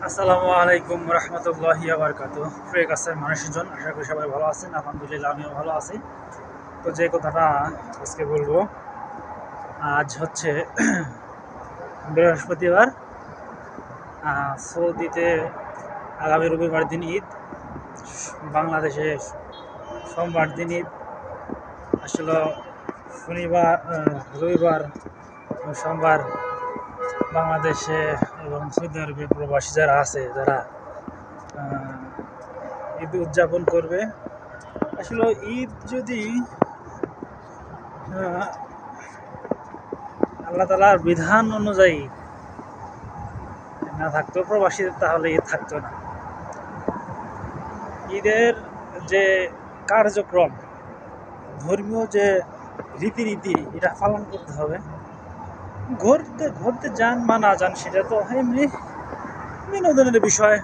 আসসালামু আলাইকুম রহমতুল্লাহি বারকাতুহ। প্রিয় কাছের মানুষজন, আশা করি সবাই ভালো আছেন। আলহামদুলিল্লাহ আমিও ভালো আছি। তো যে কথাটা আজকে বলবো, আজ হচ্ছে বৃহস্পতিবার। সৌদিতে আগামী রবিবার দিন ঈদ, বাংলাদেশে সোমবার দিন ঈদ। আসলে শনিবার, রবিবার, সোমবার বাংলাদেশে এবং সৌদি আরবে প্রবাসী যারা আছে, যারা ঈদ উদযাপন করবে। আসলে ঈদ যদি আল্লাহ তালার বিধান অনুযায়ী না থাকতো প্রবাসীদের, তাহলে ঈদ থাকতো না। ঈদের যে কার্যক্রম, ধর্মীয় যে রীতিনীতি, এটা পালন করতে হবে। ঘুরতে ঘুরতে যান বা না যান, সেটা তো এমনি বিনোদনের বিষয়।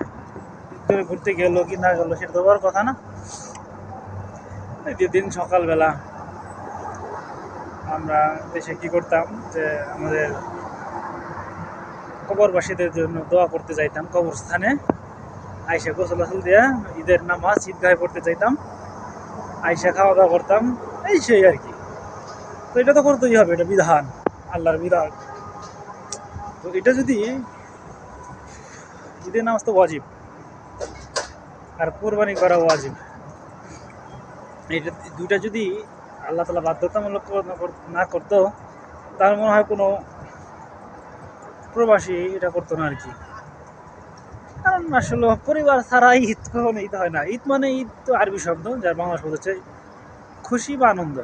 ঘুরতে গেল কি না গেল সেটা তো বড় কথা না। দিন সকালবেলা আমরা দেশে কি করতাম, যে আমাদের কবরবাসীদের জন্য দোয়া করতে যাইতাম কবরস্থানে। আইসা গোসল আসল দিয়া ঈদের নামাজ ঈদগাহে পড়তে চাইতাম, আইসা খাওয়া দাওয়া করতাম, এই সেই আর কি। তো এটা তো করতেই হবে, এটা বিধান, আল্লাহর বিধান। তো এটা যদি ঈদের নামাজ তো ওয়াজিব, আর কোরবানি করা ওয়াজিব। এটা দুইটা যদি আল্লাহ তালা বাধ্যতামূলক না করতো, তার মনে হয় কোনো প্রবাসী এটা করতো না আর কি। কারণ আসলে পরিবার ছাড়া ঈদ কখনো ঈদ হয় না। ঈদ মানে, ঈদ তো আরবি শব্দ, যার বাংলা শব্দ হচ্ছে খুশি বা আনন্দ।